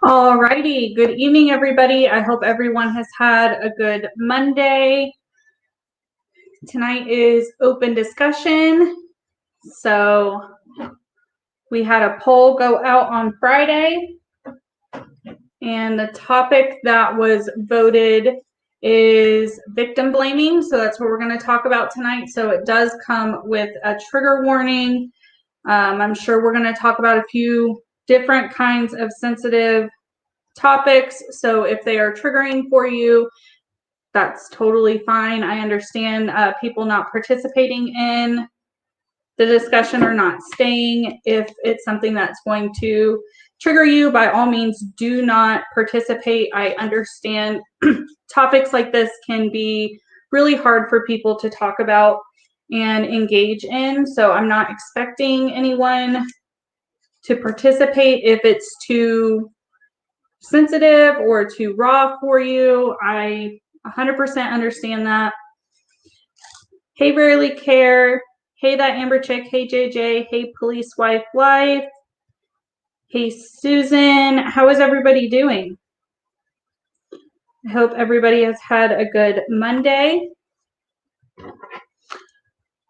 Alrighty, good evening, everybody. I hope everyone has had a good Monday. Tonight is open discussion. So we had a poll go out on Friday, and the topic that was voted is victim blaming. So that's what we're going to talk about tonight. So it does come with a trigger warning. I'm sure we're going to talk about a few different kinds of sensitive topics. So if they are triggering for you, that's totally fine. I understand people not participating in the discussion or not staying. If it's something that's going to trigger you, by all means, do not participate. I understand topics like this can be really hard for people to talk about and engage in. So I'm not expecting anyone to participate if it's too sensitive or too raw for you. I 100% understand that. Hey, Rarely Care. Hey, That Amber Chick. Hey, JJ. Hey, Police Wife Life. Hey, Susan. How is everybody doing? I hope everybody has had a good Monday.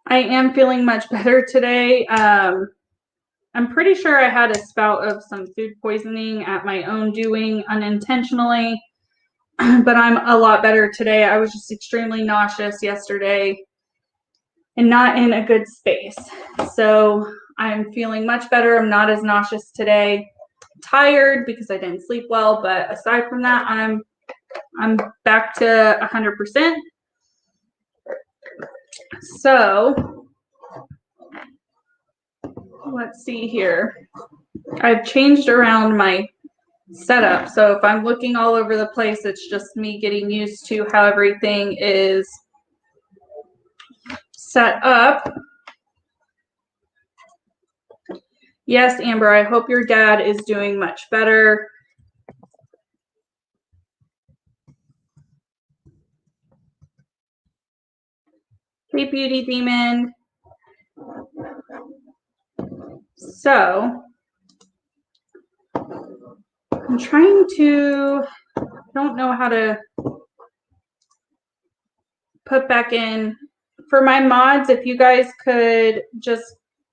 I am feeling much better today. I'm pretty sure I had a spout of some food poisoning at my own doing unintentionally, but I'm a lot better today. I was just extremely nauseous yesterday and not in a good space. So I'm feeling much better. I'm not as nauseous today. Tired because I didn't sleep well, but aside from that, I'm back to 100%. So let's see here. I've changed around my setup. So if I'm looking all over the place, it's just me getting used to how everything is set up. Yes, Amber, I hope your dad is doing much better. Hey, Beauty Demon. So I'm trying to, I don't know how to put back in. For my mods, if you guys could just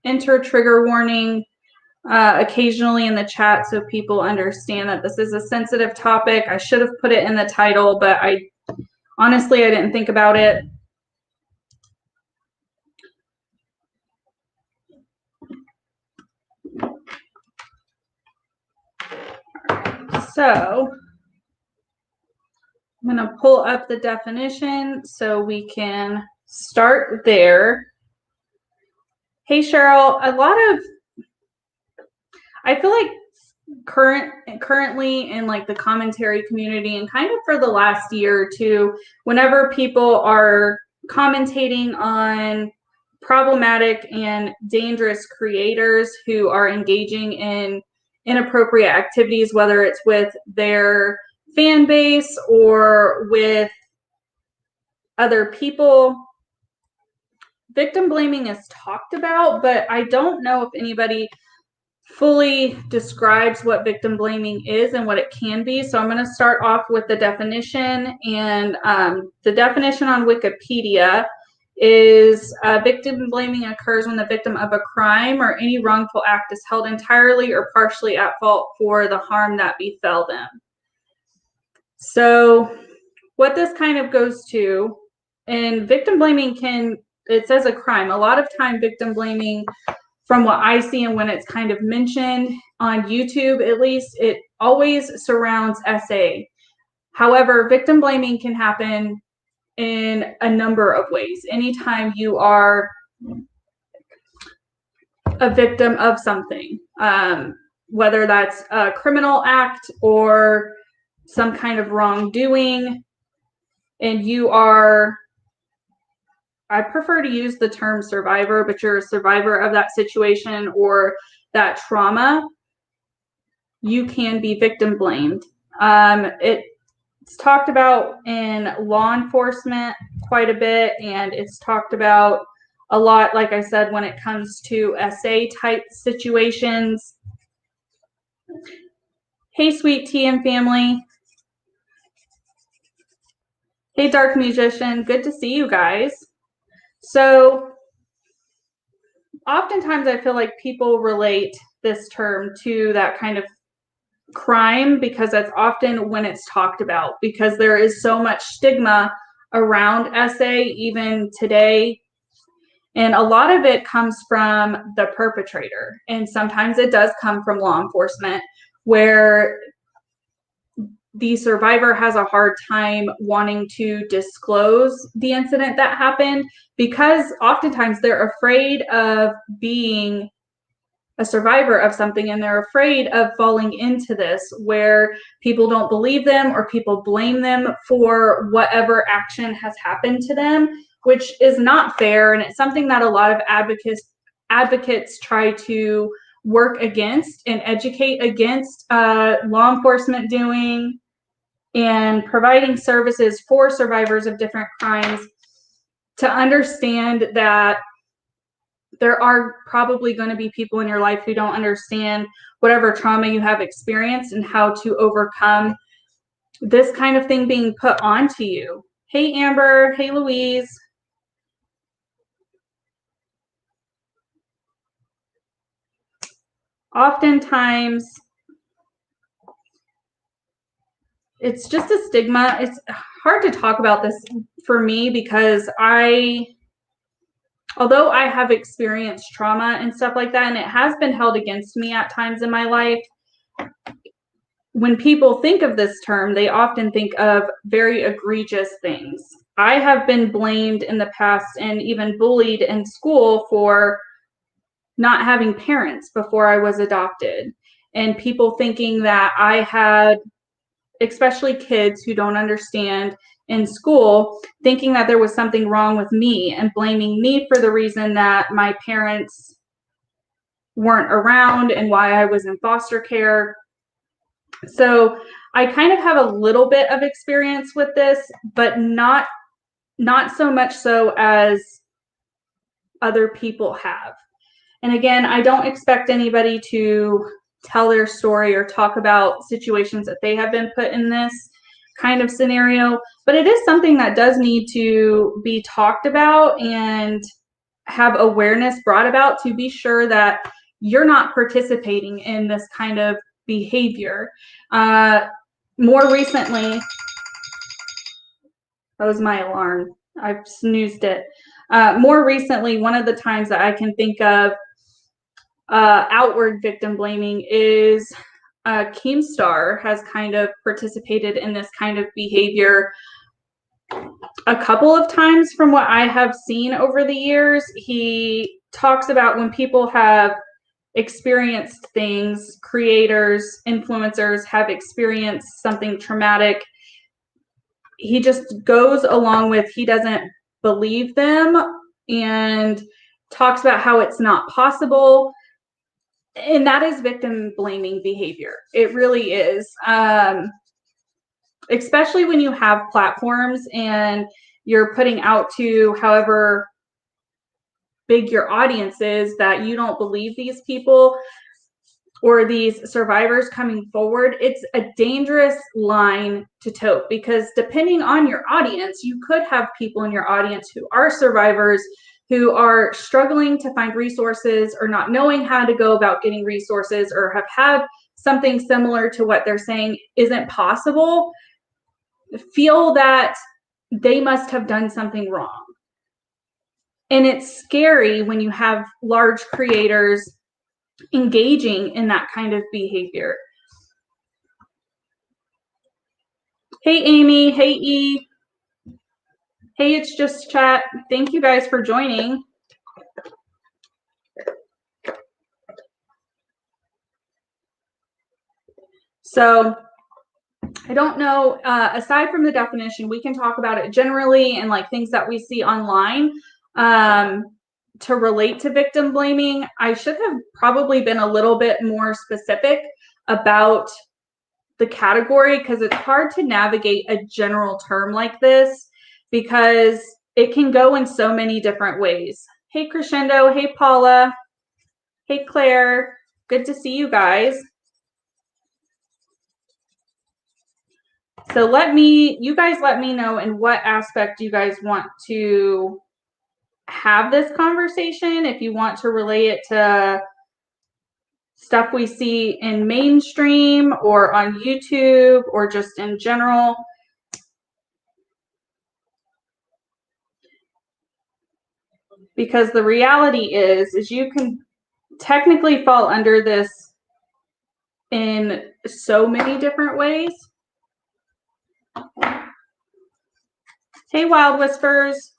enter trigger warning occasionally in the chat so people understand that this is a sensitive topic. I should have put it in the title, but honestly, I didn't think about it. So I'm going to pull up the definition so we can start there. Hey, Cheryl, I feel like currently in like the commentary community and kind of for the last year or two, whenever people are commentating on problematic and dangerous creators who are engaging in inappropriate activities, whether it's with their fan base or with other people, victim blaming is talked about, but I don't know if anybody fully describes what victim blaming is and what it can be. So I'm going to start off with the definition, and the definition on Wikipedia is victim blaming occurs when the victim of a crime or any wrongful act is held entirely or partially at fault for the harm that befell them. So what this kind of goes to, and victim blaming it says a crime. A lot of time victim blaming, from what I see and when it's kind of mentioned on YouTube, at least, it always surrounds SA. However, victim blaming can happen in a number of ways. Anytime you are a victim of something, whether that's a criminal act or some kind of wrongdoing, and you are, I prefer to use the term survivor, but you're a survivor of that situation or that trauma, you can be victim blamed. It's talked about in law enforcement quite a bit, and it's talked about a lot, like I said, when it comes to SA type situations. Hey, Sweet Tea and family. Hey, Dark Musician. Good to see you guys. So oftentimes I feel like people relate this term to that kind of crime because that's often when it's talked about, because there is so much stigma around SA even today. And a lot of it comes from the perpetrator. And sometimes it does come from law enforcement, where the survivor has a hard time wanting to disclose the incident that happened because oftentimes they're afraid of being a survivor of something, and they're afraid of falling into this where people don't believe them or people blame them for whatever action has happened to them, which is not fair. And it's something that a lot of advocates try to work against and educate against law enforcement doing, and providing services for survivors of different crimes to understand that there are probably going to be people in your life who don't understand whatever trauma you have experienced and how to overcome this kind of thing being put onto you. Hey, Amber. Hey, Louise. Oftentimes, it's just a stigma. It's hard to talk about this for me because although I have experienced trauma and stuff like that, and it has been held against me at times in my life, when people think of this term, they often think of very egregious things. I have been blamed in the past and even bullied in school for not having parents before I was adopted, and people thinking that I had, especially kids who don't understand in school, thinking that there was something wrong with me and blaming me for the reason that my parents weren't around and why I was in foster care. So I kind of have a little bit of experience with this, but not so much so as other people have. And again, I don't expect anybody to tell their story or talk about situations that they have been put in this kind of scenario, but it is something that does need to be talked about and have awareness brought about to be sure that you're not participating in this kind of behavior. More recently, that was my alarm. I've snoozed it. More recently, one of the times that I can think of outward victim blaming is Keemstar has kind of participated in this kind of behavior a couple of times from what I have seen over the years. He talks about when people have experienced things, creators, influencers have experienced something traumatic, he just goes along with, he doesn't believe them and talks about how it's not possible. And that is victim blaming behavior. It really is. Especially when you have platforms and you're putting out to however big your audience is that you don't believe these people or these survivors coming forward. It's a dangerous line to tote because depending on your audience, you could have people in your audience who are survivors who are struggling to find resources or not knowing how to go about getting resources, or have had something similar to what they're saying isn't possible, feel that they must have done something wrong. And it's scary when you have large creators engaging in that kind of behavior. Hey, Amy. Hey, E. Hey, it's just chat. Thank you guys for joining. So I don't know, aside from the definition, we can talk about it generally and like things that we see online to relate to victim blaming. I should have probably been a little bit more specific about the category because it's hard to navigate a general term like this because it can go in so many different ways. Hey, Crescendo. Hey, Paula. Hey, Claire. Good to see you guys. So you guys let me know in what aspect you guys want to have this conversation. If you want to relate it to stuff we see in mainstream or on YouTube or just in general. Because the reality is you can technically fall under this in so many different ways. Hey, Wild Whispers.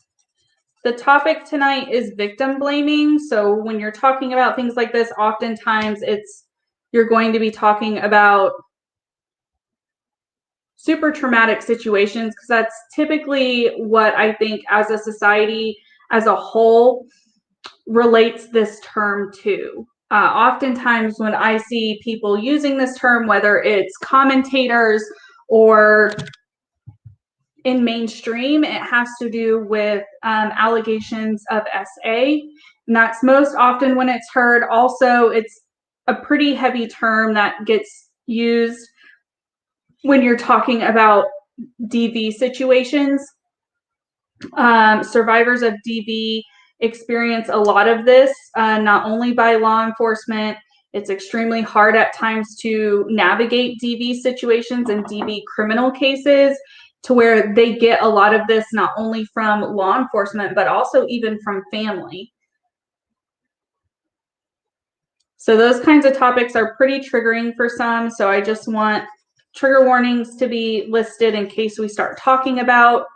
The topic tonight is victim blaming. So when you're talking about things like this, oftentimes you're going to be talking about super traumatic situations, because that's typically what I think as a society as a whole relates this term to. Oftentimes when I see people using this term, whether it's commentators or in mainstream, it has to do with allegations of SA, and that's most often when it's heard. Also, it's a pretty heavy term that gets used when you're talking about DV situations. Survivors of DV experience a lot of this, not only by law enforcement. It's extremely hard at times to navigate DV situations and DV criminal cases, to where they get a lot of this not only from law enforcement, but also even from family. So those kinds of topics are pretty triggering for some. So I just want trigger warnings to be listed in case we start talking about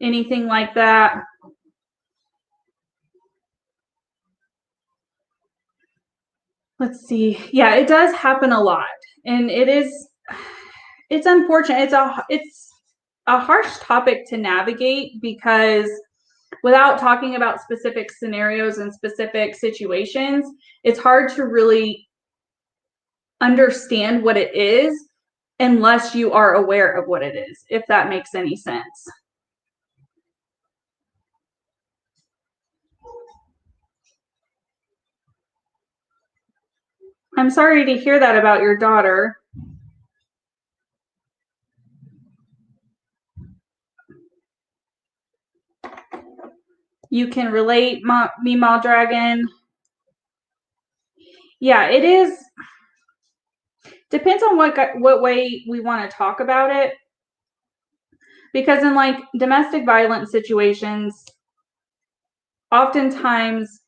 anything like that. Let's see. Yeah, it does happen a lot. And it's unfortunate. It's a harsh topic to navigate, because without talking about specific scenarios and specific situations, it's hard to really understand what it is unless you are aware of what it is, if that makes any sense. I'm sorry to hear that about your daughter. You can relate, Meemaw Dragon. Yeah, it is. Depends on what way we want to talk about it. Because in like domestic violence situations, oftentimes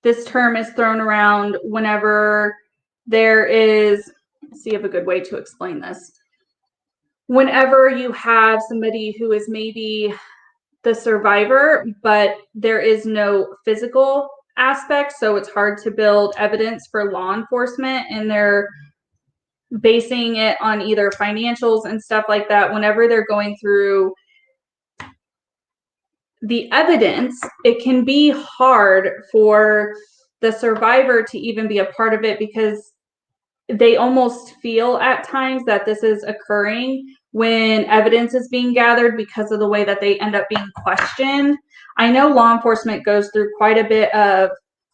this term is thrown around whenever there is, let's see if a good way to explain this. Whenever you have somebody who is maybe the survivor, but there is no physical aspect, so it's hard to build evidence for law enforcement, and they're basing it on either financials and stuff like that. Whenever they're going through the evidence, it can be hard for the survivor to even be a part of it, because they almost feel at times that this is occurring when evidence is being gathered, because of the way that they end up being questioned. I know law enforcement goes through quite a bit of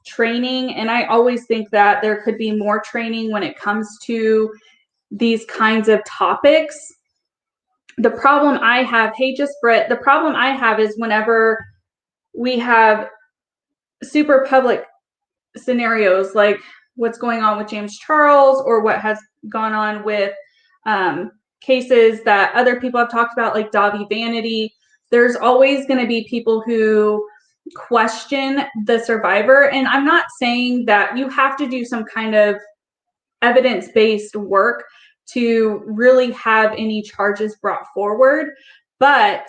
training, and I always think that there could be more training when it comes to these kinds of topics. The problem I have, hey, just Britt, the problem I have is whenever we have super public scenarios like what's going on with James Charles, or what has gone on with cases that other people have talked about, like Davi Vanity. There's always going to be people who question the survivor. And I'm not saying that you have to do some kind of evidence-based work to really have any charges brought forward. But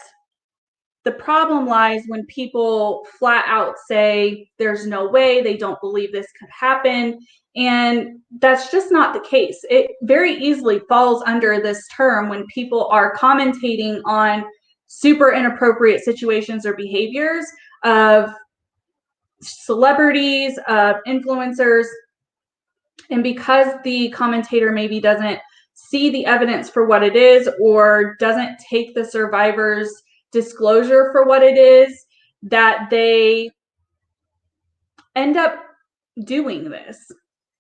the problem lies when people flat out say there's no way, they don't believe this could happen. And that's just not the case. It very easily falls under this term when people are commentating on super inappropriate situations or behaviors of celebrities, of influencers. And because the commentator maybe doesn't see the evidence for what it is, or doesn't take the survivor's disclosure for what it is, that they end up doing this.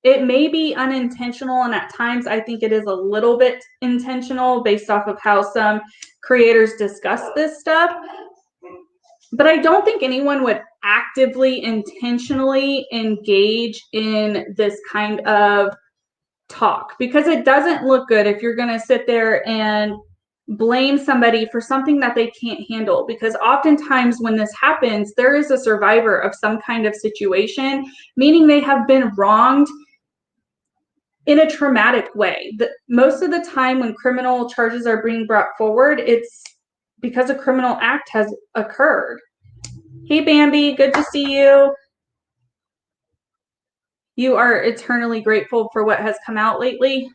it may be unintentional, and at times I think it is a little bit intentional based off of how some creators discuss this stuff. But I don't think anyone would actively, intentionally engage in this kind of talk, because it doesn't look good if you're going to sit there and blame somebody for something that they can't handle. Because oftentimes when this happens, there is a survivor of some kind of situation, meaning they have been wronged in a traumatic way. Most of the time when criminal charges are being brought forward, it's because a criminal act has occurred. Hey, Bambi, good to see you. You are eternally grateful for what has come out lately.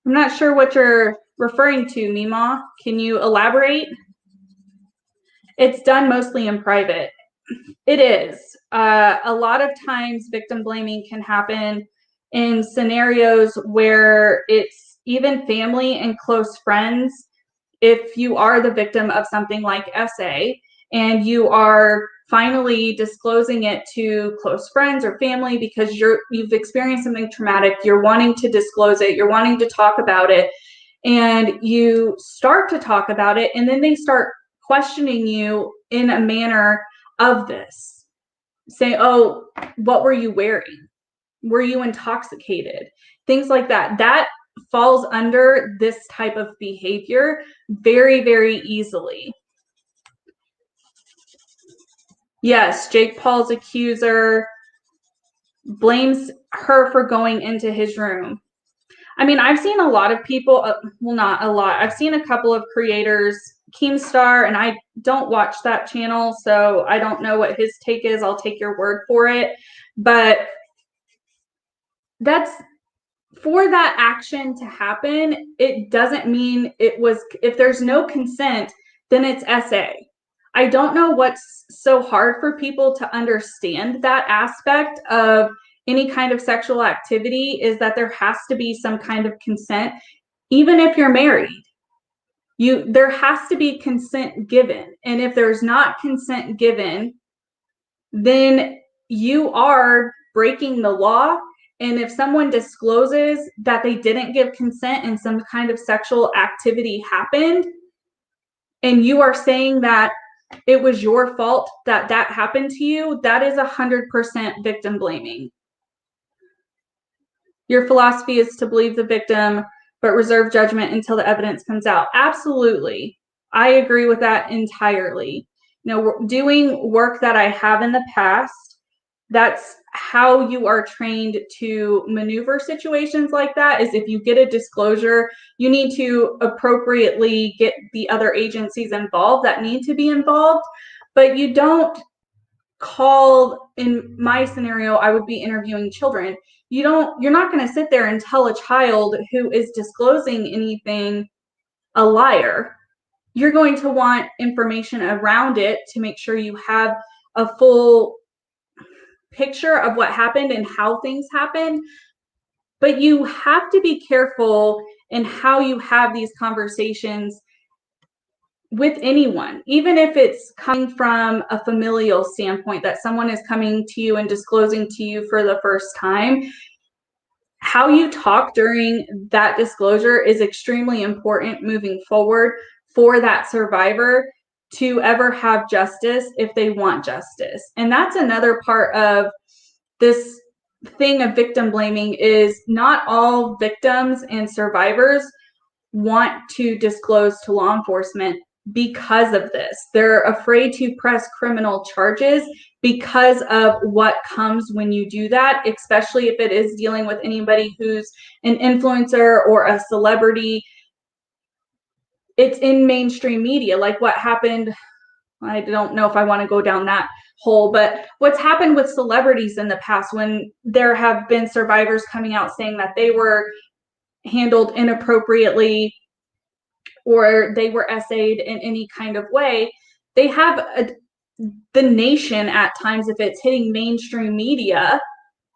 I'm not sure what you're referring to, Mima. Can you elaborate? It's done mostly in private. It is. A lot of times victim blaming can happen in scenarios where it's even family and close friends. If you are the victim of something like SA and you are finally disclosing it to close friends or family because you've experienced something traumatic, you're wanting to disclose it, you're wanting to talk about it, and you start to talk about it, and then they start questioning you in a manner of this, saying, oh, what were you wearing? Were you intoxicated? Things like that. That falls under this type of behavior very, very easily. Yes, Jake Paul's accuser blames her for going into his room. I mean, I've seen a lot of people, well, not a lot. I've seen a couple of creators, Keemstar, and I don't watch that channel, so I don't know what his take is. I'll take your word for it. But that's, for that action to happen, it doesn't mean it was, if there's no consent, then it's SA. I don't know what's so hard for people to understand that aspect of any kind of sexual activity, is that there has to be some kind of consent. Even if you're married, there has to be consent given. And if there's not consent given, then you are breaking the law. And if someone discloses that they didn't give consent and some kind of sexual activity happened, and you are saying that it was your fault that that happened to you, that is 100% victim blaming. Your philosophy is to believe the victim, but reserve judgment until the evidence comes out. Absolutely. I agree with that entirely. You know, doing work that I have in the past, that's how you are trained to maneuver situations like that. Is if you get a disclosure, you need to appropriately get the other agencies involved that need to be involved, but you don't call, in my scenario, I would be interviewing children. You're not going to sit there and tell a child who is disclosing anything a liar. You're going to want information around it to make sure you have a full picture of what happened and how things happened. But you have to be careful in how you have these conversations with anyone, even if it's coming from a familial standpoint, that someone is coming to you and disclosing to you for the first time. How you talk during that disclosure is extremely important moving forward for that survivor to ever have justice if they want justice. And that's another part of this thing of victim blaming, is not all victims and survivors want to disclose to law enforcement because of this. They're afraid to press criminal charges because of what comes when you do that, especially if it is dealing with anybody who's an influencer or a celebrity. It's in mainstream media, like what happened. I don't know if I want to go down that hole, but what's happened with celebrities in the past, when there have been survivors coming out saying that they were handled inappropriately or they were essayed in any kind of way, they have the nation at times, if it's hitting mainstream media,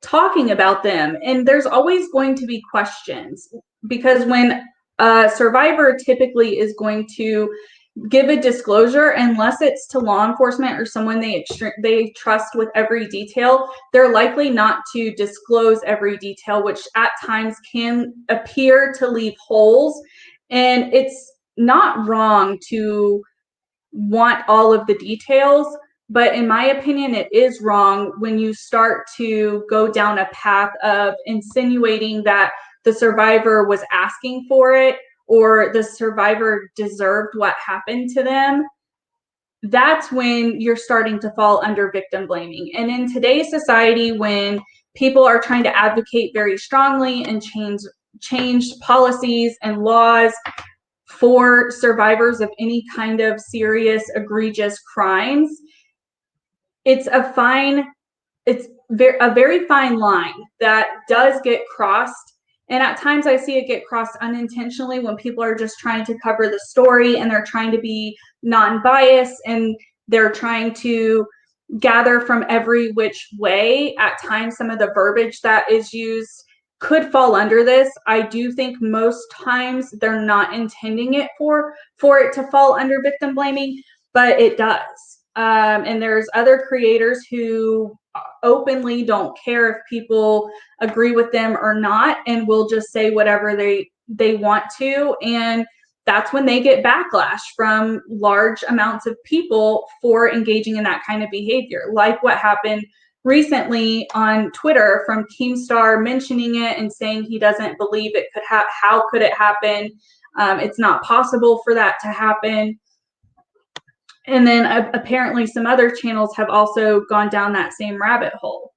talking about them. And there's always going to be questions, because when a survivor typically is going to give a disclosure unless it's to law enforcement or someone they trust with every detail. They're likely not to disclose every detail, which at times can appear to leave holes. And it's not wrong to want all of the details, but in my opinion, it is wrong when you start to go down a path of insinuating that the survivor was asking for it or the survivor deserved what happened to them. That's when you're starting to fall under victim blaming. And in today's society, when people are trying to advocate very strongly and change policies and laws for survivors of any kind of serious, egregious crimes, it's a very fine line that does get crossed. And at times I see it get crossed unintentionally when people are just trying to cover the story and they're trying to be non-biased and they're trying to gather from every which way. At times, some of the verbiage that is used could fall under this. I do think most times they're not intending it for it to fall under victim blaming, but it does. And there's other creators who openly don't care if people agree with them or not and will just say whatever they want to. And that's when they get backlash from large amounts of people for engaging in that kind of behavior, like what happened recently on Twitter from Keemstar mentioning it and saying he doesn't believe it could happen. How could it happen? It's not possible for that to happen. And then apparently some other channels have also gone down that same rabbit hole.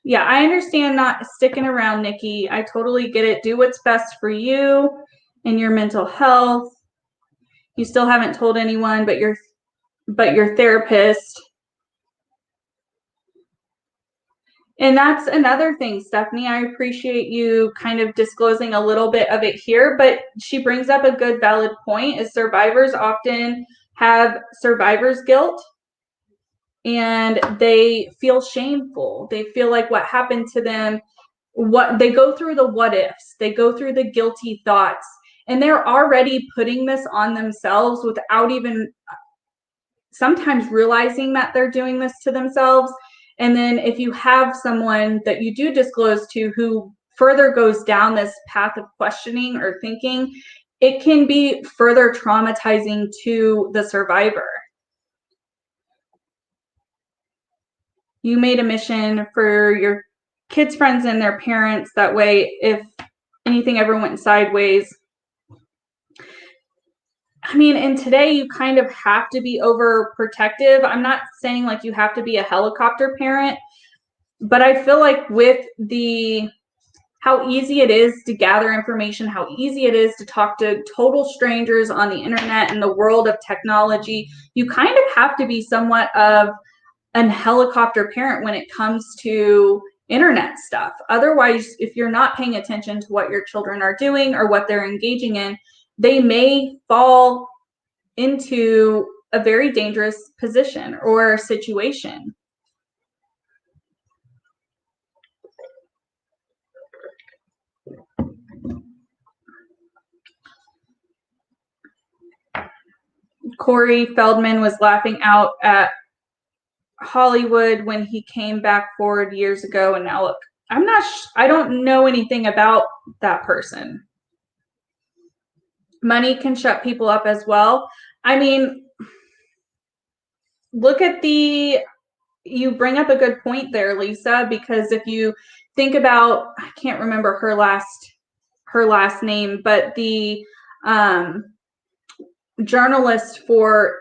Yeah, I understand not sticking around, Nikki. I totally get it. Do what's best for you and your mental health. You still haven't told anyone but your therapist. And that's another thing, Stephanie. I appreciate you kind of disclosing a little bit of it here, but she brings up a good, valid point, is survivors often have survivor's guilt and they feel shameful. They feel like what happened to them, what they go through, the what ifs, they go through the guilty thoughts, and they're already putting this on themselves without even sometimes realizing that they're doing this to themselves. And then if you have someone that you do disclose to who further goes down this path of questioning or thinking, it can be further traumatizing to the survivor. You made a mission for your kids' friends and their parents. That way, if anything ever went sideways, I mean, and today you kind of have to be overprotective. I'm not saying like you have to be a helicopter parent, but I feel like with how easy it is to gather information, how easy it is to talk to total strangers on the internet and the world of technology, you kind of have to be somewhat of an helicopter parent when it comes to internet stuff. Otherwise, if you're not paying attention to what your children are doing or what they're engaging in, they may fall into a very dangerous position or situation. Corey Feldman was laughing out at Hollywood when he came back forward years ago, and now look, I don't know anything about that person. Money can shut people up as well. I mean, you bring up a good point there, Lisa, because if you think about, I can't remember her last name, but the journalist for,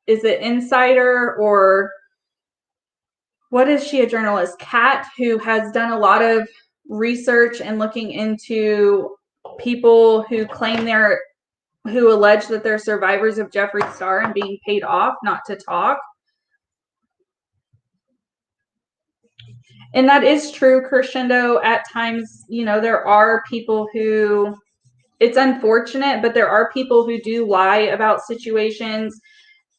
is it Insider or what is she, a journalist? Kat, who has done a lot of research and looking into people who who allege that they're survivors of Jeffree Star and being paid off not to talk. And that is true, Crescendo. At times, there are people who, it's unfortunate, but there are people who do lie about situations,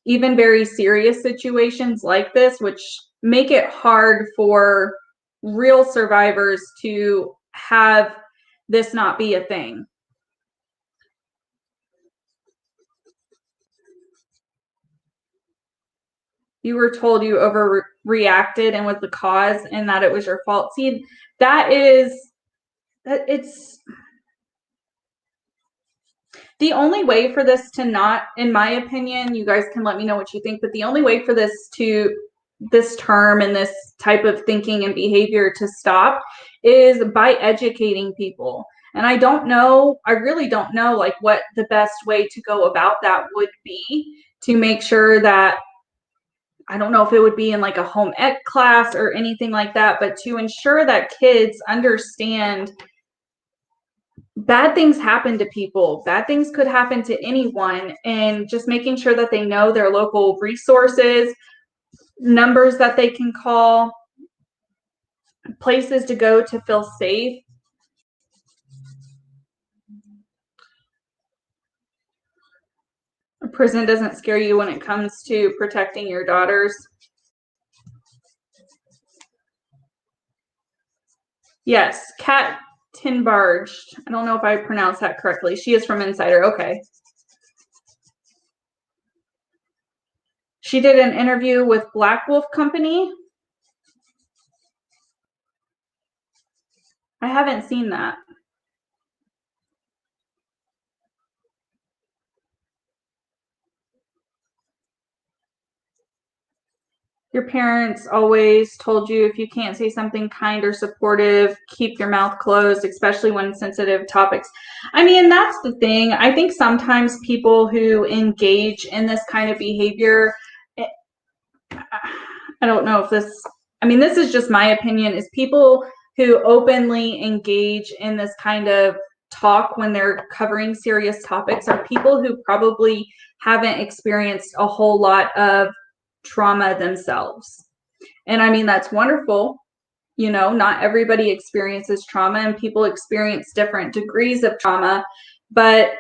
even very serious situations like this, which make it hard for real survivors to have this not be a thing. you were told you overreacted and was the cause and that it was your fault. See, it's the only way for this to not, in my opinion, you guys can let me know what you think, but the only way for this term and this type of thinking and behavior to stop is by educating people. And I really don't know like what the best way to go about that would be to make sure that, I don't know if it would be in like a home ec class or anything like that, but to ensure that kids understand bad things happen to people. Bad things could happen to anyone, and just making sure that they know their local resources, numbers that they can call, places to go to feel safe. Prison doesn't scare you when it comes to protecting your daughters. Yes, Kat Tinbarge. I don't know if I pronounced that correctly. She is from Insider. Okay. She did an interview with Black Wolf Company. I haven't seen that. Your parents always told you if you can't say something kind or supportive, keep your mouth closed, especially when sensitive topics. I mean, that's the thing. I think sometimes people who engage in this kind of behavior, I don't know if this is just my opinion, is people who openly engage in this kind of talk when they're covering serious topics are people who probably haven't experienced a whole lot of trauma themselves. And I mean, that's wonderful. Not everybody experiences trauma, and people experience different degrees of trauma. But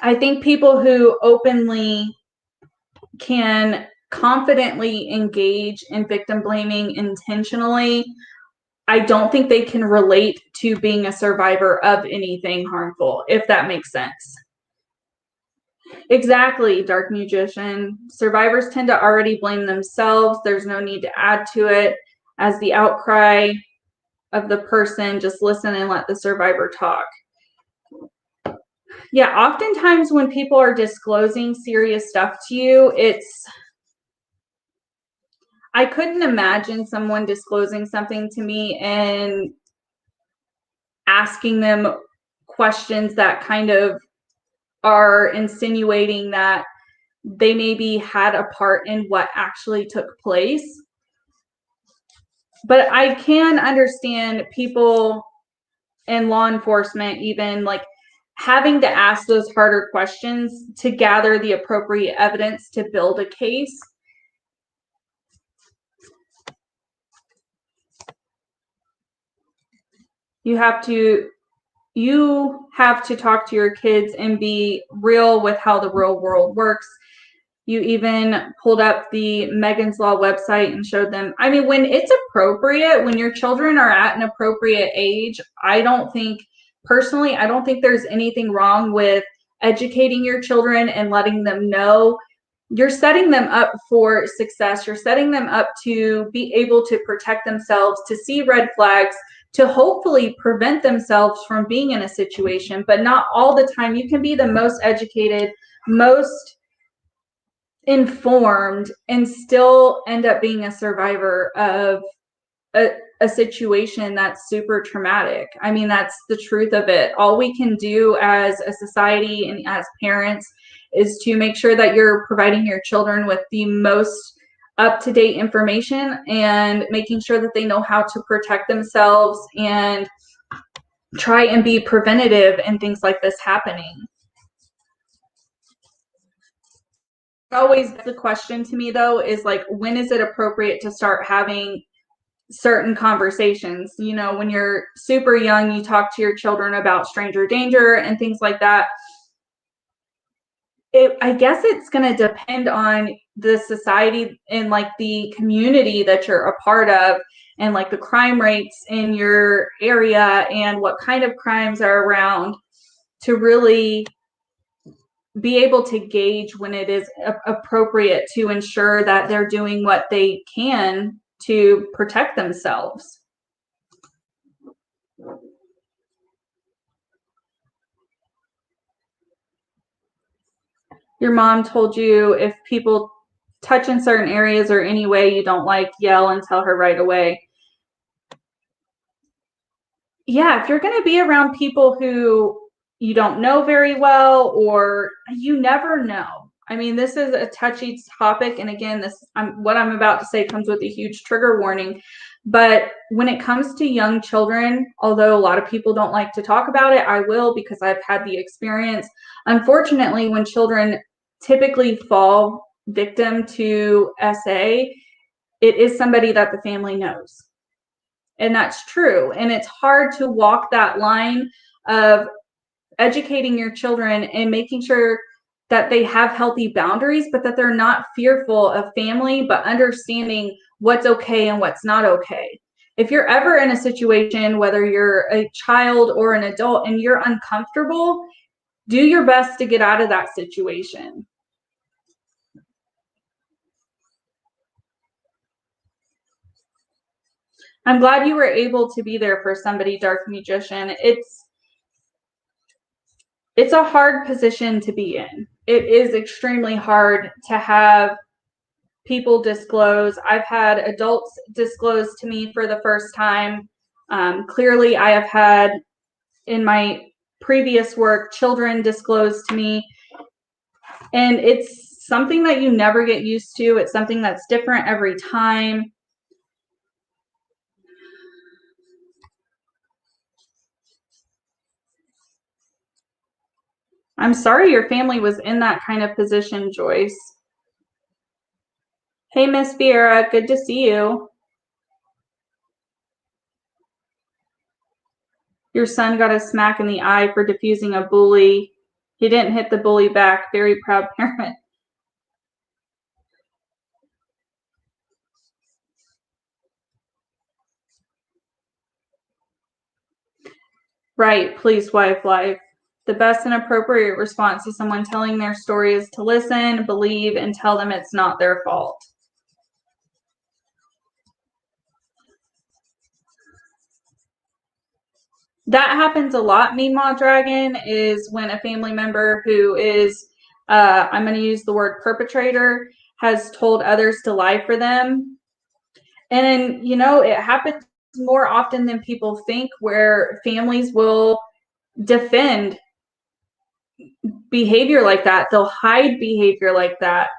I think people who openly can confidently engage in victim blaming intentionally, I don't think they can relate to being a survivor of anything harmful, if that makes sense. Exactly, Dark Magician. Survivors tend to already blame themselves. There's no need to add to it. As the outcry of the person, just listen and let the survivor talk. Yeah, oftentimes when people are disclosing serious stuff to you, I couldn't imagine someone disclosing something to me and asking them questions that kind of are insinuating that they maybe had a part in what actually took place. But I can understand people in law enforcement even like having to ask those harder questions to gather the appropriate evidence to build a case. You have to talk to your kids and be real with how the real world works. You even pulled up the Megan's Law website and showed them. I mean, when it's appropriate, when your children are at an appropriate age, I don't think there's anything wrong with educating your children and letting them know. You're setting them up for success. You're setting them up to be able to protect themselves, to see red flags, to hopefully prevent themselves from being in a situation, but not all the time. You can be the most educated, most informed, and still end up being a survivor of a situation that's super traumatic. I mean, that's the truth of it. All we can do as a society and as parents is to make sure that you're providing your children with the most up-to-date information and making sure that they know how to protect themselves and try and be preventative in things like this happening. Always the question to me though is like, when is it appropriate to start having certain conversations? When you're super young, you talk to your children about stranger danger and things like that. I guess it's going to depend on the society and like the community that you're a part of, and like the crime rates in your area and what kind of crimes are around, to really be able to gauge when it is appropriate to ensure that they're doing what they can to protect themselves. Your mom told you if people touch in certain areas or any way you don't like, yell and tell her right away. Yeah, if you're going to be around people who you don't know very well, or you never know. I mean, this is a touchy topic. And again, what I'm about to say comes with a huge trigger warning. But when it comes to young children, although a lot of people don't like to talk about it, I will, because I've had the experience. Unfortunately, when children typically fall victim to SA, it is somebody that the family knows. And that's true. And it's hard to walk that line of educating your children and making sure that they have healthy boundaries, but that they're not fearful of family, but understanding what's okay and what's not okay. If you're ever in a situation, whether you're a child or an adult, and you're uncomfortable, do your best to get out of that situation. I'm glad you were able to be there for somebody, Dark Magician. It's a hard position to be in. It is extremely hard to have people disclose. I've had adults disclose to me for the first time. Clearly, I have had in my previous work children disclose to me. And it's something that you never get used to. It's something that's different every time. I'm sorry your family was in that kind of position, Joyce. Hey, Miss Vieira, good to see you. Your son got a smack in the eye for defusing a bully. He didn't hit the bully back. Very proud parent. Right, please, wife life. The best and appropriate response to someone telling their story is to listen, believe, and tell them it's not their fault. That happens a lot, Meemaw Dragon, is when a family member who is, I'm going to use the word perpetrator, has told others to lie for them. And, you know, it happens more often than people think, where families will defend behavior like that. They'll hide behavior like that.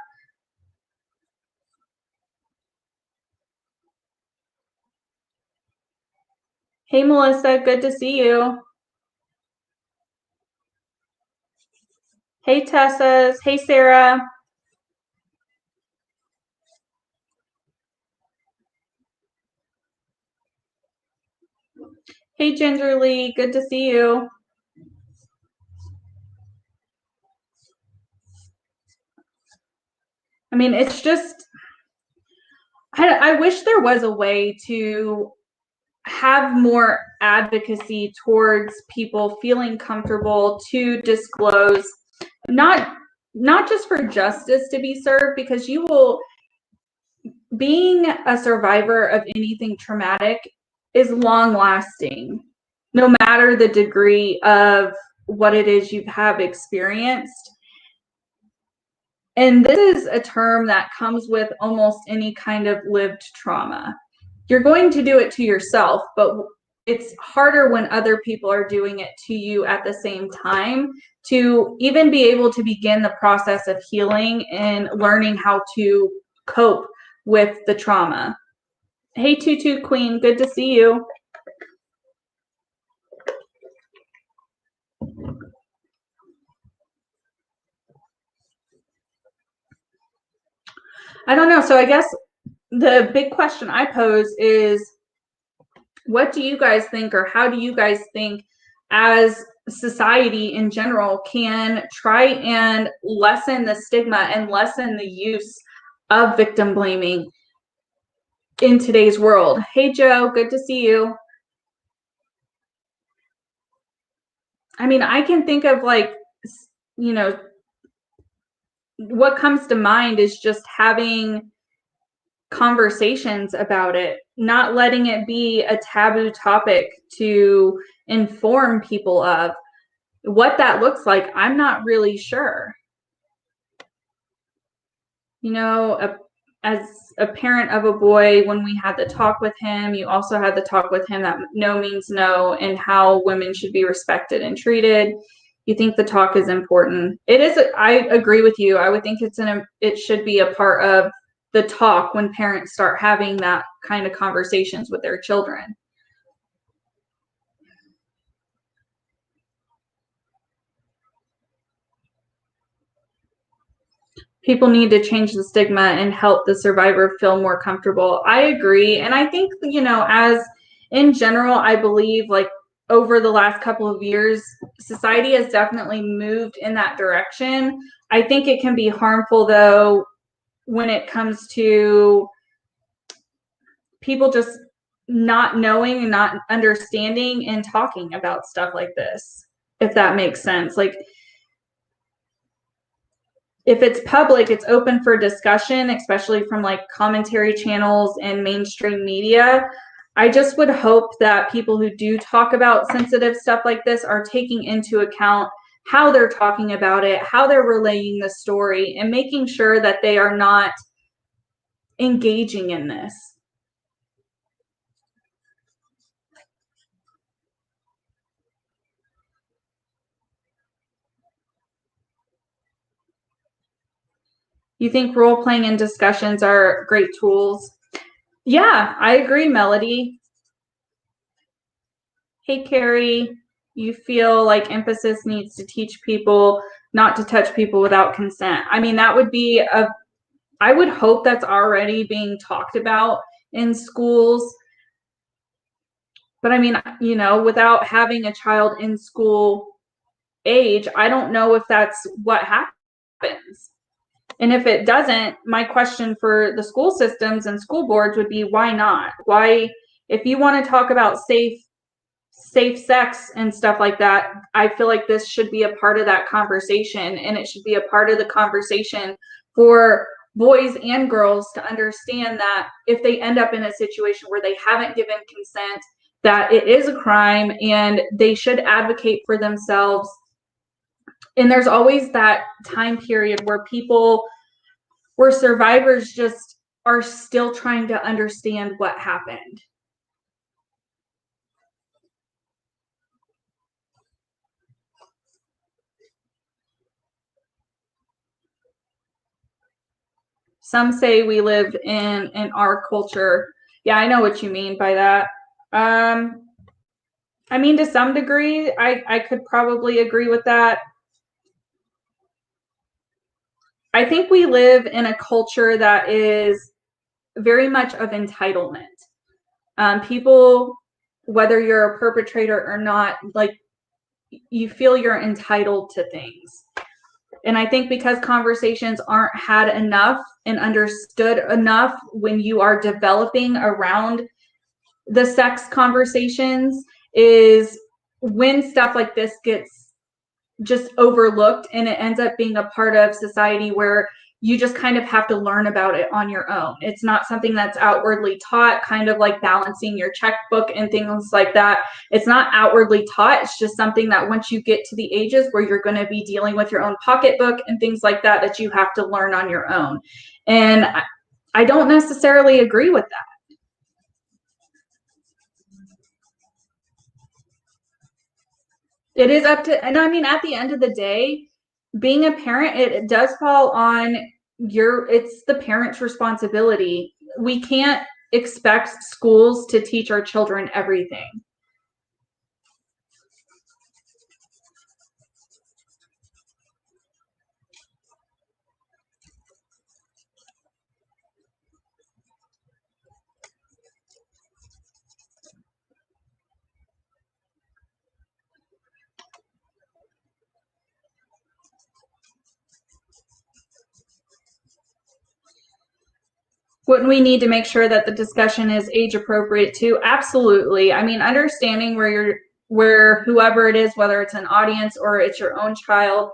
Hey, Melissa, good to see you. Hey, Tessa's. Hey, Sarah. Hey, Gingerly, good to see you. I mean, it's just, I wish there was a way to have more advocacy towards people feeling comfortable to disclose, not just for justice to be served, because you will, being a survivor of anything traumatic is long lasting, no matter the degree of what it is you have experienced. And this is a term that comes with almost any kind of lived trauma. You're going to do it to yourself, but it's harder when other people are doing it to you at the same time, to even be able to begin the process of healing and learning how to cope with the trauma. Hey, Tutu Queen, good to see you. I don't know. So I guess the big question I pose is, what do you guys think, or how do you guys think as society in general can try and lessen the stigma and lessen the use of victim blaming in today's world? Hey, Joe, good to see you. I mean, I can think of, like, you know, what comes to mind is just having conversations about it, not letting it be a taboo topic to inform people of. What that looks like, I'm not really sure. You know, as a parent of a boy, when we had the talk with him, you also had the talk with him that no means no and how women should be respected and treated. You think the talk is important. It is. I agree with you. I would think it should be a part of the talk when parents start having that kind of conversations with their children. People need to change the stigma and help the survivor feel more comfortable. I agree. And I think, as in general, I believe like over the last couple of years, society has definitely moved in that direction. I think it can be harmful though when it comes to people just not knowing and not understanding and talking about stuff like this, if that makes sense. Like, if it's public, it's open for discussion, especially from like commentary channels and mainstream media. I just would hope that people who do talk about sensitive stuff like this are taking into account how they're talking about it, how they're relaying the story, and making sure that they are not engaging in this. You think role playing and discussions are great tools? Yeah, I agree, Melody. Hey, Carrie, you feel like emphasis needs to teach people not to touch people without consent. I mean, that would be I would hope that's already being talked about in schools. But I mean, without having a child in school age, I don't know if that's what happens. And if it doesn't, my question for the school systems and school boards would be, why not? Why, if you want to talk about safe sex and stuff like that, I feel like this should be a part of that conversation, and it should be a part of the conversation for boys and girls to understand that if they end up in a situation where they haven't given consent, that it is a crime and they should advocate for themselves. And there's always that time period where survivors just are still trying to understand what happened. Some say we live in our culture. Yeah, I know what you mean by that. I mean, to some degree, I could probably agree with that. I think we live in a culture that is very much of entitlement. People, whether you're a perpetrator or not, like, you feel you're entitled to things. And I think because conversations aren't had enough and understood enough when you are developing around the sex conversations, is when stuff like this gets just overlooked and it ends up being a part of society where you just kind of have to learn about it on your own. It's not something that's outwardly taught, kind of like balancing your checkbook and things like that. It's not outwardly taught. It's just something that once you get to the ages where you're going to be dealing with your own pocketbook and things like that, that you have to learn on your own. And I don't necessarily agree with that. It is up to, and I mean, at the end of the day, being a parent, it does fall on it's the parent's responsibility. We can't expect schools to teach our children everything. Wouldn't we need to make sure that the discussion is age appropriate too? Absolutely. I mean, understanding where whoever it is, whether it's an audience or it's your own child,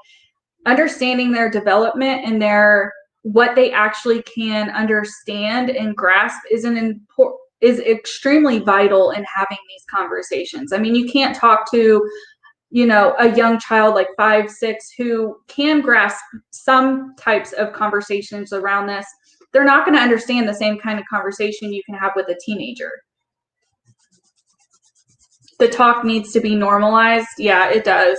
understanding their development and what they actually can understand and grasp is extremely vital in having these conversations. I mean, you can't talk to, a young child like 5, 6 who can grasp some types of conversations around this. They're not going to understand the same kind of conversation you can have with a teenager. The talk needs to be normalized. Yeah, it does.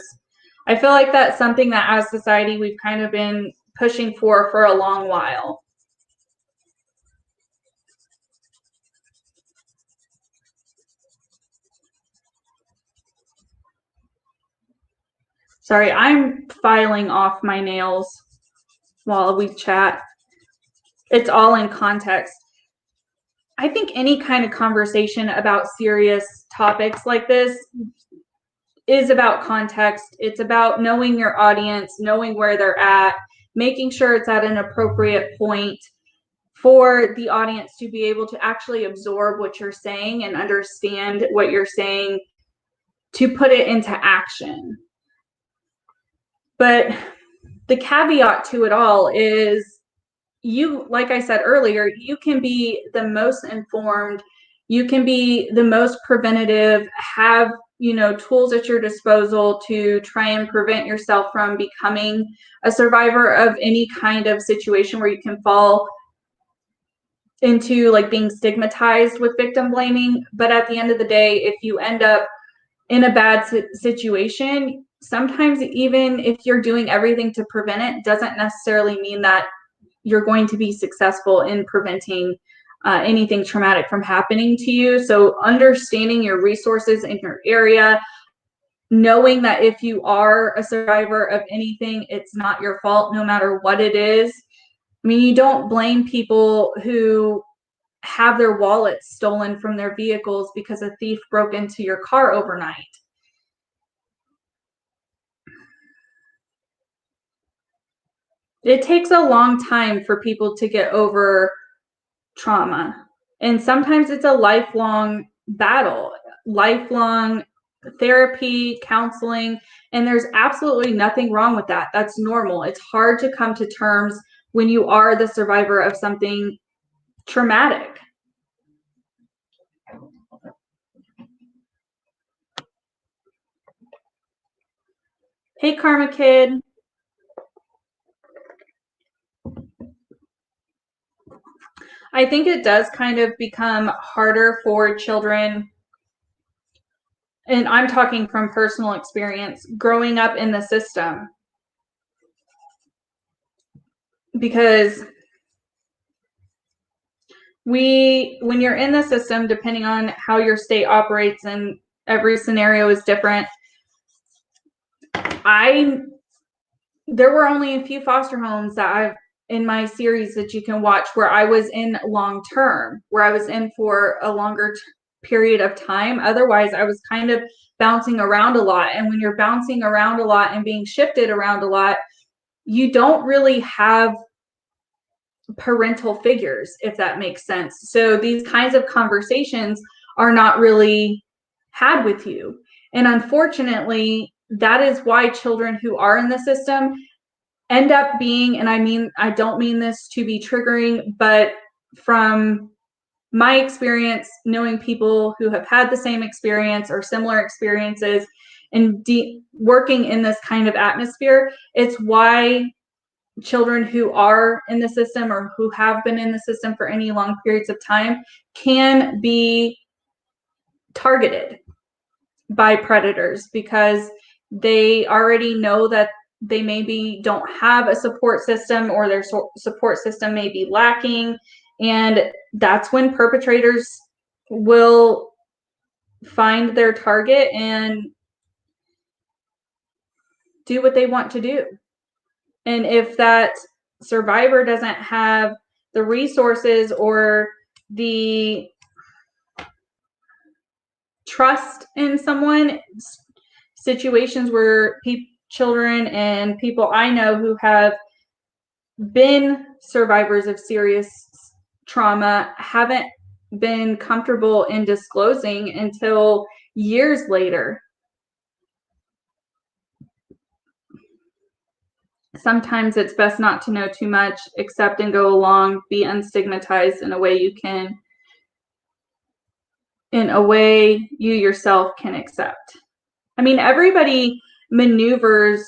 I feel like that's something that as society we've kind of been pushing for a long while. Sorry, I'm filing off my nails while we chat. It's all in context. I think any kind of conversation about serious topics like this is about context. It's about knowing your audience, knowing where they're at, making sure it's at an appropriate point for the audience to be able to actually absorb what you're saying and understand what you're saying to put it into action. But the caveat to it all is like I said earlier, you can be the most informed, you can be the most preventative, have, tools at your disposal to try and prevent yourself from becoming a survivor of any kind of situation where you can fall into like being stigmatized with victim blaming. But at the end of the day, if you end up in a bad situation, sometimes even if you're doing everything to prevent it, doesn't necessarily mean that you're going to be successful in preventing anything traumatic from happening to you. So understanding your resources in your area, knowing that if you are a survivor of anything, it's not your fault, no matter what it is. I mean, you don't blame people who have their wallets stolen from their vehicles because a thief broke into your car overnight. It takes a long time for people to get over trauma. And sometimes it's a lifelong battle, lifelong therapy, counseling, and there's absolutely nothing wrong with that. That's normal. It's hard to come to terms when you are the survivor of something traumatic. Hey, Karma Kid. I think it does kind of become harder for children, and I'm talking from personal experience, growing up in the system. Because when you're in the system, depending on how your state operates, and every scenario is different, there were only a few foster homes that I've in my series that you can watch where I was in long term, where I was in for a longer period of time. Otherwise, I was kind of bouncing around a lot. And when you're bouncing around a lot and being shifted around a lot, you don't really have parental figures, if that makes sense. So these kinds of conversations are not really had with you. And unfortunately, that is why children who are in the system end up being, and I don't mean this to be triggering, but from my experience, knowing people who have had the same experience or similar experiences and working in this kind of atmosphere, it's why children who are in the system or who have been in the system for any long periods of time can be targeted by predators because they already know that they maybe don't have a support system, or their support system may be lacking. And that's when perpetrators will find their target and do what they want to do. And if that survivor doesn't have the resources or the trust in someone, situations where children and people I know who have been survivors of serious trauma haven't been comfortable in disclosing until years later. Sometimes it's best not to know too much, accept and go along, be unstigmatized in a way you yourself can accept. I mean, everybody maneuvers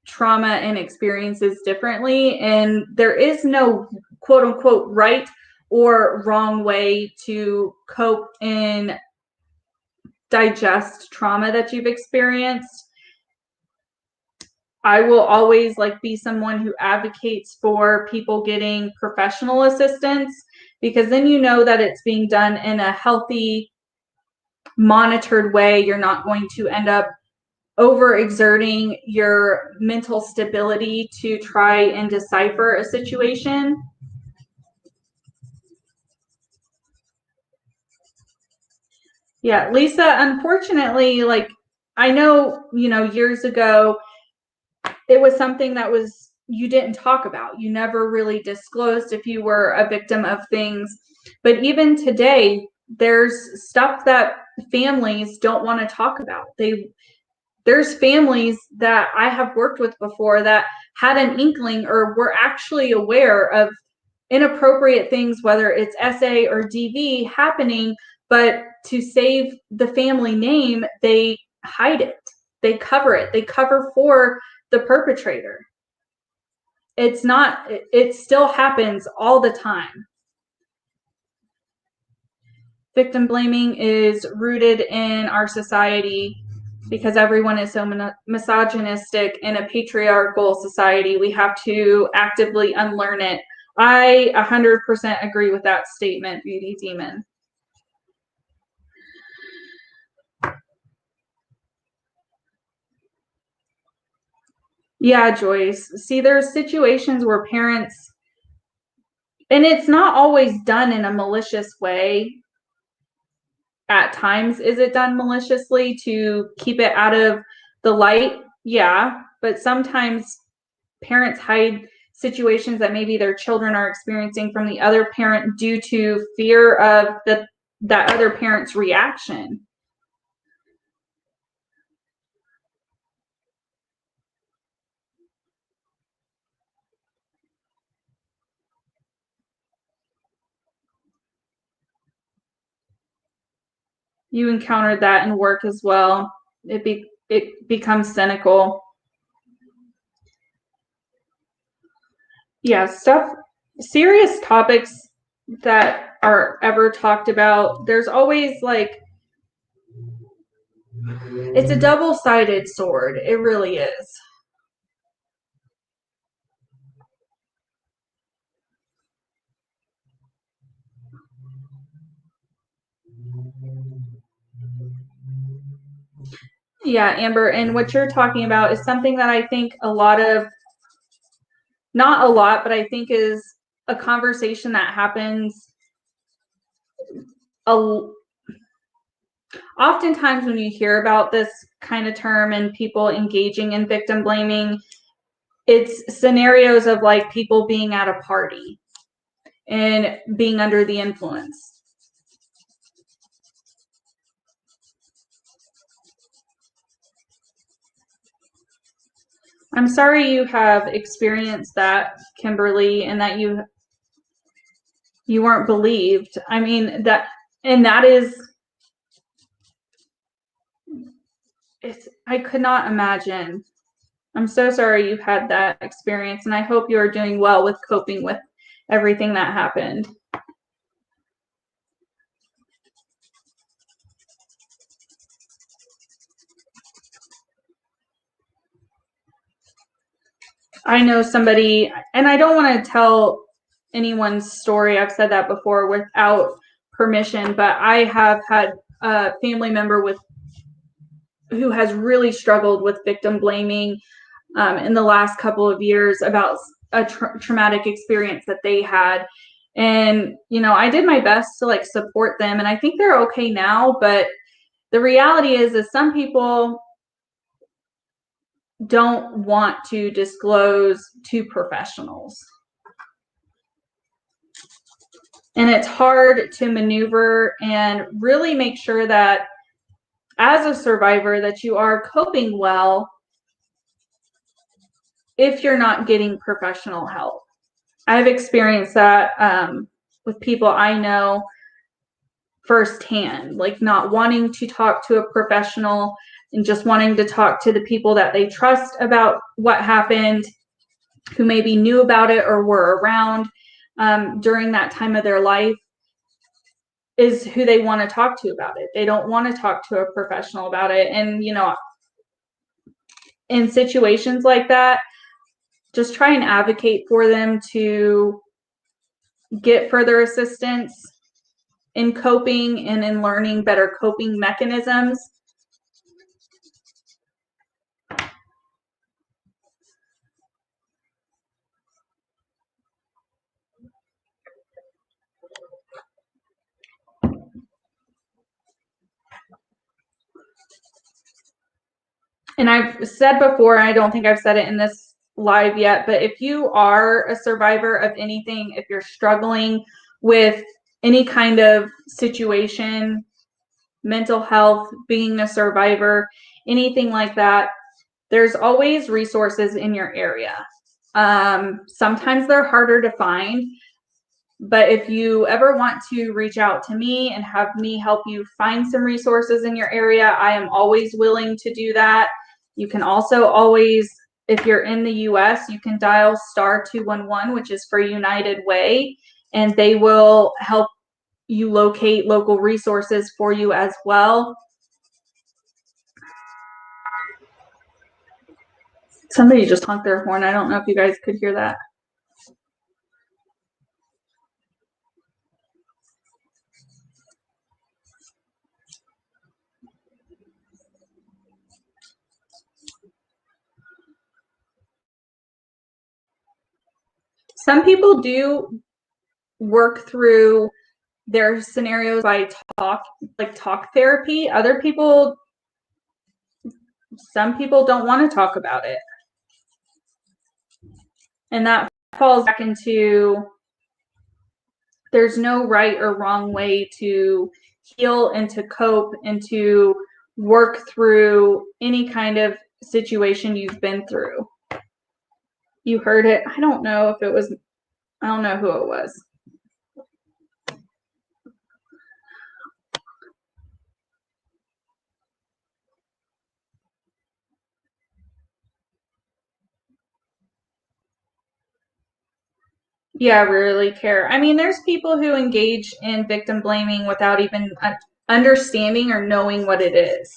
trauma and experiences differently, and there is no quote unquote right or wrong way to cope and digest trauma that you've experienced. I will always be someone who advocates for people getting professional assistance, because then you know that it's being done in a healthy, monitored way. You're not going to end up overexerting your mental stability to try and decipher a situation. Yeah, Lisa, unfortunately, I know, years ago, it was something that you didn't talk about. You never really disclosed if you were a victim of things. But even today, there's stuff that families don't want to talk about. There's families that I have worked with before that had an inkling or were actually aware of inappropriate things, whether it's SA or DV happening, but to save the family name, they hide it. They cover it. They cover for the perpetrator. It still happens all the time. Victim blaming is rooted in our society because everyone is so misogynistic in a patriarchal society. We have to actively unlearn it. I 100% agree with that statement, Beauty Demon. Yeah, Joyce. See, there's situations where parents, and it's not always done in a malicious way. At times, is it done maliciously to keep it out of the light? Yeah, but sometimes parents hide situations that maybe their children are experiencing from the other parent due to fear of that other parent's reaction. You encountered that in work as well. It becomes cynical. Yeah, serious topics that are ever talked about, there's always it's a double-sided sword. It really is. Yeah, Amber, and what you're talking about is something that I think not a lot, but I think is a conversation that happens oftentimes when you hear about this kind of term and people engaging in victim blaming. It's scenarios of people being at a party and being under the influence. I'm sorry you have experienced that, Kimberly, and that you weren't believed. I mean, that is, I could not imagine. I'm so sorry you had that experience, and I hope you are doing well with coping with everything that happened. I know somebody, and I don't want to tell anyone's story. I've said that before without permission, but I have had a family member who has really struggled with victim blaming in the last couple of years about a traumatic experience that they had. And, I did my best to support them, and I think they're okay now, but the reality is some people don't want to disclose to professionals. And it's hard to maneuver and really make sure that as a survivor that you are coping well if you're not getting professional help. I've experienced that with people I know firsthand, like not wanting to talk to a professional and just wanting to talk to the people that they trust about what happened, who maybe knew about it or were around during that time of their life, is who they want to talk to about it. They don't want to talk to a professional about it. And, you know, in situations like that, just try and advocate for them to get further assistance in coping and in learning better coping mechanisms. And I've said before, I don't think I've said it in this live yet, but if you are a survivor of anything, if you're struggling with any kind of situation, mental health, being a survivor, anything like that, there's always resources in your area. Sometimes they're harder to find, but if you ever want to reach out to me and have me help you find some resources in your area, I am always willing to do that. You can also always, if you're in the US, you can dial *211, which is for United Way, and they will help you locate local resources for you as well. Somebody just honked their horn. I don't know if you guys could hear that. Some people do work through their scenarios by talk therapy. Other people, some people don't want to talk about it. And that falls back into there's no right or wrong way to heal and to cope and to work through any kind of situation you've been through. You heard it. I don't know if it was, I don't know who it was. Yeah, really care. I mean, there's people who engage in victim blaming without even understanding or knowing what it is.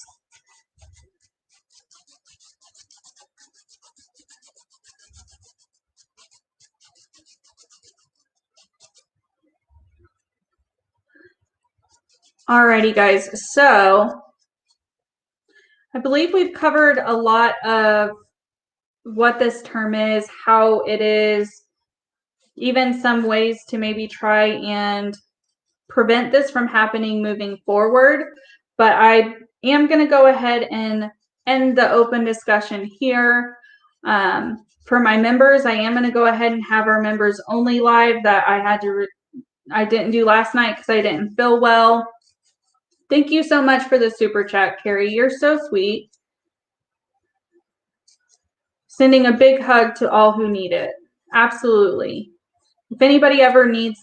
Alrighty, guys. So I believe we've covered a lot of what this term is, how it is, even some ways to maybe try and prevent this from happening moving forward. But I am going to go ahead and end the open discussion here. For my members, I am going to go ahead and have our members only live that I didn't do last night because I didn't feel well. Thank you so much for the super chat, Carrie. You're so sweet. Sending a big hug to all who need it. Absolutely. If anybody ever needs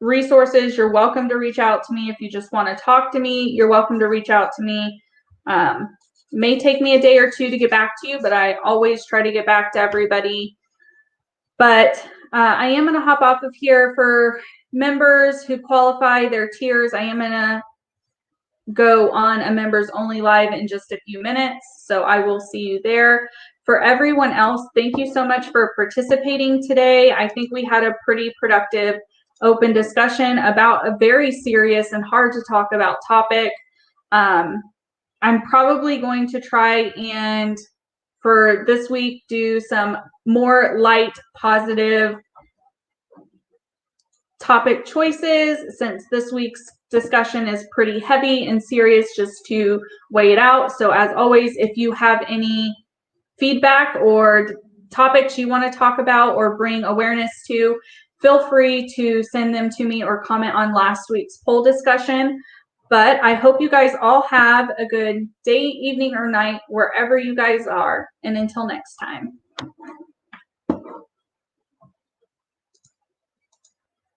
resources, you're welcome to reach out to me. If you just want to talk to me, you're welcome to reach out to me. May take me a day or two to get back to you, but I always try to get back to everybody. But I am going to hop off of here. For members who qualify their tiers, I am going to go on a members only live in just a few minutes. So I will see you there. For everyone else, thank you so much for participating today. I think we had a pretty productive open discussion about a very serious and hard to talk about topic. I'm probably going to try and for this week do some more light, positive topic choices, since this week's discussion is pretty heavy and serious, just to weigh it out. So as always, if you have any feedback or topics you want to talk about or bring awareness to, feel free to send them to me or comment on last week's poll discussion. But I hope you guys all have a good day, evening, or night, wherever you guys are. And until next time.